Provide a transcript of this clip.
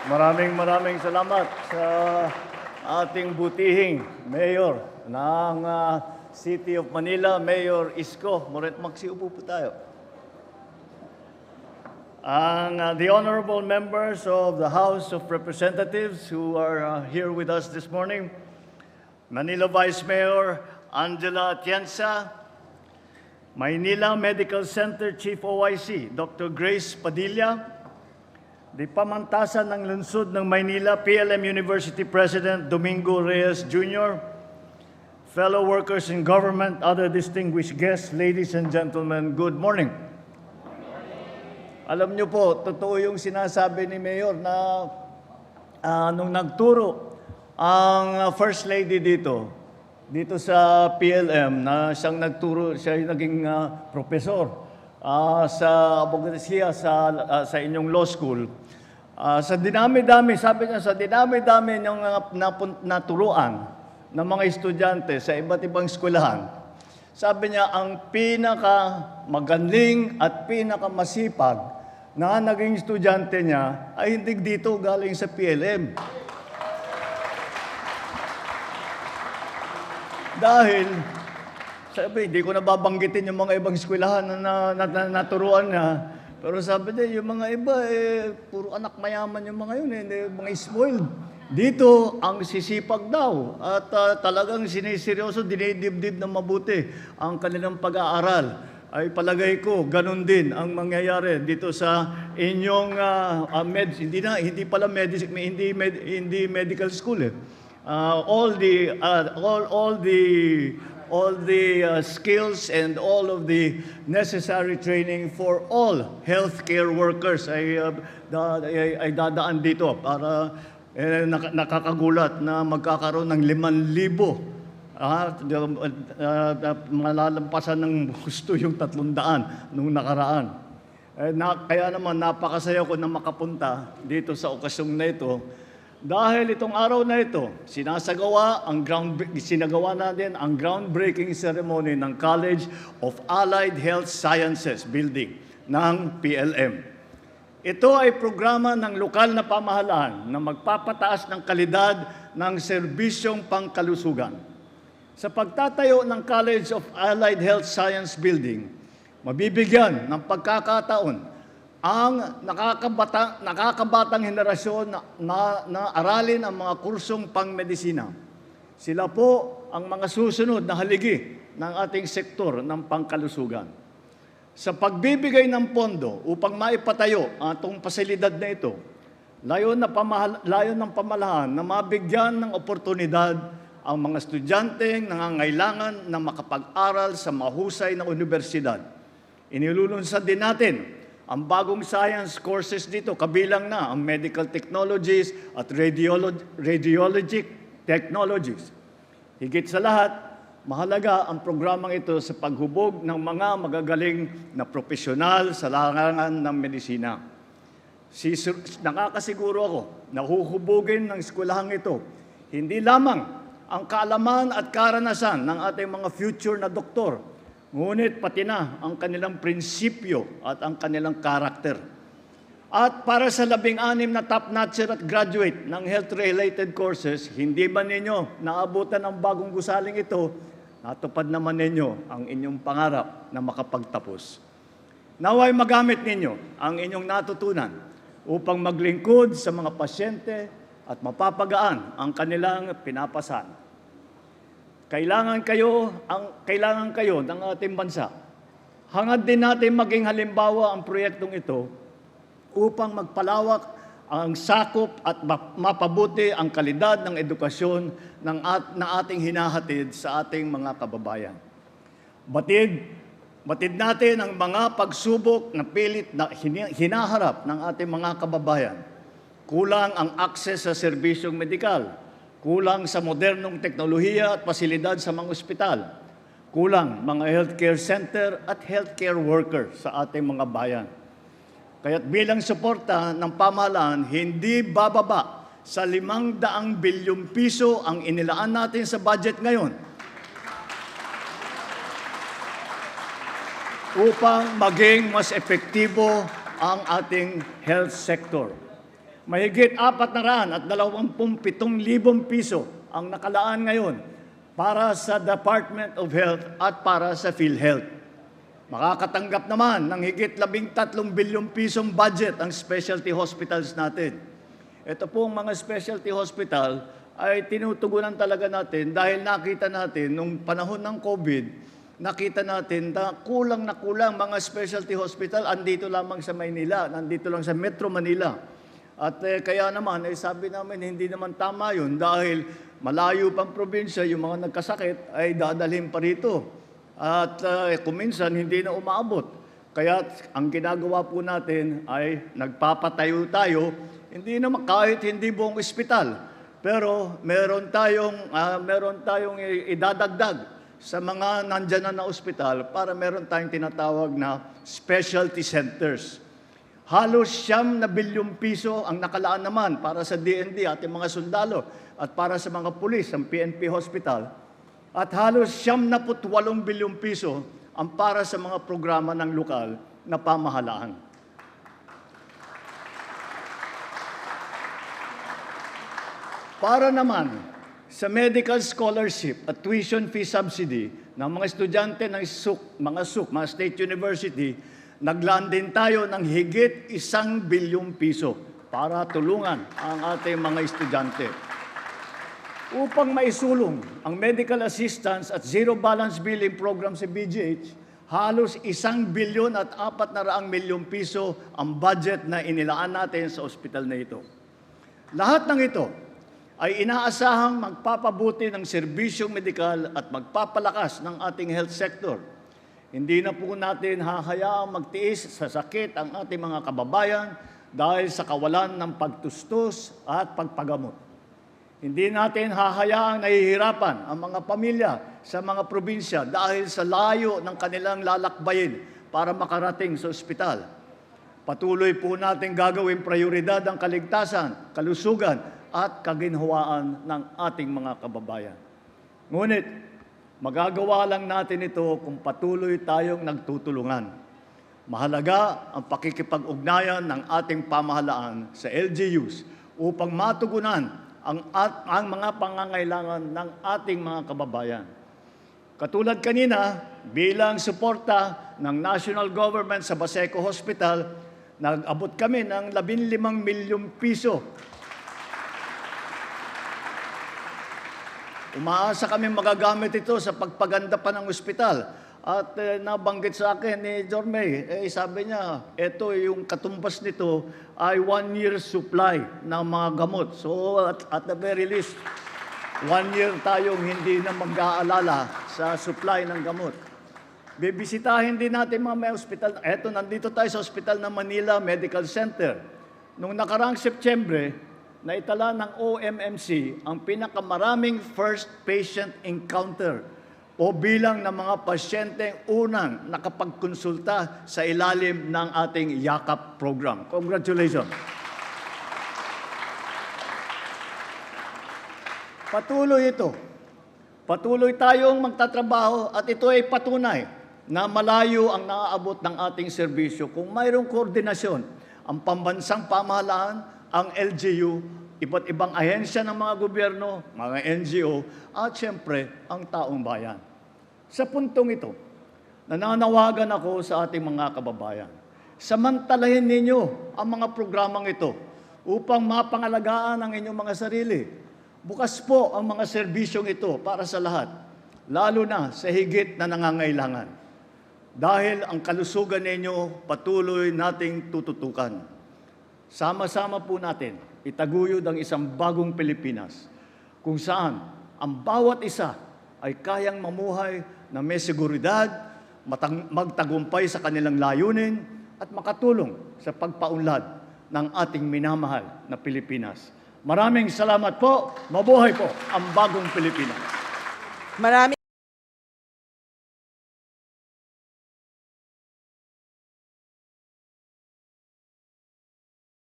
Maraming salamat sa ating butihing Mayor ng City of Manila, Mayor Isko Moreno Maxi. Upo po tayo. The honorable members of the House of Representatives who are here with us this morning, Manila Vice Mayor Angela Atienza, Maynila Medical Center Chief OIC Dr. Grace Padilla, the Pamantasan ng Lungsod ng Maynila PLM University President Domingo Reyes Jr., fellow workers in government, other distinguished guests, ladies and gentlemen, good morning. Alam niyo po, totoo yung sinasabi ni Mayor na nung nagturo ang First Lady dito sa PLM, na siyang nagturo, siya yung naging profesor sa abogasiya sa inyong law school. Sa dinami-dami, sabi niya, sa dinami-dami niyong naturuan ng mga estudyante sa iba't ibang eskwelahan, sabi niya, ang pinakamagaling at pinakamasipag na naging estudyante niya ay hindi dito galing sa PLM. Dahil, sabi, hindi ko nababanggitin yung mga ibang eskwelahan na naturuan niya. Pero sabi niya, yung mga iba, puro anak mayaman yung mga yun, mga spoiled. Dito, ang sisipag daw. At talagang siniseryoso, dinidibdib na mabuti ang kanilang pag-aaral. Ay palagay ko, ganun din ang mangyayari dito sa inyong hindi pala hindi medical school eh. All the skills and all of the necessary training for all healthcare workers ay dadaan dito para nakakagulat na magkakaroon ng 5,000 malalampasan ng gusto yung 300 nung nakaraan. Kaya naman napakasaya ko na makapunta dito sa okasyong na ito. Dahil itong araw na ito, sinagawa natin ang groundbreaking ceremony ng College of Allied Health Sciences Building ng PLM. Ito ay programa ng lokal na pamahalaan na magpapataas ng kalidad ng serbisyong pangkalusugan. Sa pagtatayo ng College of Allied Health Science Building, mabibigyan ng pagkakataon ang nakakabatang henerasyon na aralin ang mga kursong pangmedisina. Sila po ang mga susunod na haligi ng ating sektor ng pangkalusugan. Sa pagbibigay ng pondo upang maipatayo ang itong pasilidad na ito, layon ng pamahalaan na mabigyan ng oportunidad ang mga estudyanteng nangangailangan na makapag-aral sa mahusay na universidad. Inilulunsad din natin ang bagong science courses dito, kabilang na ang medical technologies at radiologic technologies. Higit sa lahat, mahalaga ang programang ito sa paghubog ng mga magagaling na profesional sa larangan ng medisina. Nakakasiguro ako na huhubugin ng eskwelahang ito hindi lamang ang kaalaman at karanasan ng ating mga future na doktor, ngunit pati na ang kanilang prinsipyo at ang kanilang karakter. At para sa 16 na top-notcher at graduate ng health-related courses, hindi ba ninyo naabutan ang bagong gusaling ito? Natupad naman ninyo ang inyong pangarap na makapagtapos. Naway magamit ninyo ang inyong natutunan upang maglingkod sa mga pasyente at mapapagaan ang kanilang pinapasan. Kailangan kayo ng ating bansa. Hangad din natin maging halimbawa ang proyektong ito upang magpalawak ang sakop at mapabuti ang kalidad ng edukasyon na ating hinahatid sa ating mga kababayan. Batid natin ang mga pagsubok na pilit na hinaharap ng ating mga kababayan. Kulang ang akses sa serbisyong medikal, kulang sa modernong teknolohiya at pasilidad sa mga ospital, kulang mga healthcare center at healthcare worker sa ating mga bayan. Kaya't bilang suporta ng pamahalaan, hindi bababa sa 500 bilyong piso ang inilaan natin sa budget ngayon upang maging mas epektibo ang ating health sector. Mahigit 427,000 piso ang nakalaan ngayon para sa Department of Health at para sa PhilHealth. Makakatanggap naman ng higit 13 bilyong pisong budget ang specialty hospitals natin. Ito pong mga specialty hospital ay tinutugunan talaga natin dahil nakita natin nung panahon ng COVID, nakita natin na kulang mga specialty hospital andito lamang sa Maynila, nandito lang sa Metro Manila. At kaya naman, sabi namin, hindi naman tama yun dahil malayo pang probinsya, yung mga nagkasakit ay dadalhin pa rito. At kuminsan, hindi na umaabot. Kaya ang ginagawa po natin ay nagpapatayo tayo, hindi naman kahit hindi buong ospital. Pero meron tayong idadagdag sa mga nandyan na ospital para meron tayong tinatawag na specialty centers. Halos 9 bilyong piso ang nakalaan naman para sa DND, ating mga sundalo, at para sa mga pulis, ang PNP Hospital. At halos 78 bilyong piso ang para sa mga programa ng lokal na pamahalaan. Para naman sa medical scholarship at tuition fee subsidy ng mga estudyante ng mga State University, naglaan din tayo ng higit 1 bilyong piso para tulungan ang ating mga estudyante. Upang maisulong ang medical assistance at zero balance billing program sa BGH, halos 1 bilyon at 400 milyong piso ang budget na inilaan natin sa ospital na ito. Lahat ng ito ay inaasahang magpapabuti ng serbisyong medikal at magpapalakas ng ating health sector. Hindi na po natin hahayaang magtiis sa sakit ang ating mga kababayan dahil sa kawalan ng pagtustos at pagpagamot. Hindi natin hahayaang nahihirapan ang mga pamilya sa mga probinsya dahil sa layo ng kanilang lalakbayin para makarating sa ospital. Patuloy po natin gagawing prioridad ang kaligtasan, kalusugan at kaginhawaan ng ating mga kababayan. Ngunit, magagawa lang natin ito kung patuloy tayong nagtutulungan. Mahalaga ang pakikipag-ugnayan ng ating pamahalaan sa LGUs upang matugunan ang mga pangangailangan ng ating mga kababayan. Katulad kanina, bilang suporta ng national government sa Baseco Hospital, nag-abot kami ng 15 milyong piso. Umaasa kami magagamit ito sa pagpaganda pa ng ospital. At nabanggit sa akin ni Jorme, sabi niya, ito yung katumbas nito ay 1 year supply ng mga gamot. So at the very least, 1 year tayong hindi na mag-aalala sa supply ng gamot. Bibisitahin din natin mga ospital. Eto, nandito tayo sa ospital ng Manila Medical Center. Noong nakaraang Septyembre, naitala ng OMMC ang pinakamaraming first patient encounter o bilang ng mga pasyenteng unang nakapagkonsulta sa ilalim ng ating YAKAP program. Congratulations! Patuloy ito. Patuloy tayong magtatrabaho at ito ay patunay na malayo ang naaabot ng ating serbisyo kung mayroong koordinasyon ang pambansang pamahalaan, ang LGU, iba't ibang ahensya ng mga gobyerno, mga NGO, at siyempre, ang taong bayan. Sa puntong ito, nananawagan ako sa ating mga kababayan. Samantalahin ninyo ang mga programang ito upang mapangalagaan ang inyong mga sarili. Bukas po ang mga serbisyong ito para sa lahat, lalo na sa higit na nangangailangan. Dahil ang kalusugan ninyo patuloy nating tututukan. Sama-sama po natin itaguyod ang isang bagong Pilipinas kung saan ang bawat isa ay kayang mamuhay na may seguridad, magtagumpay sa kanilang layunin at makatulong sa pagpaunlad ng ating minamahal na Pilipinas. Maraming salamat po. Mabuhay po ang bagong Pilipinas.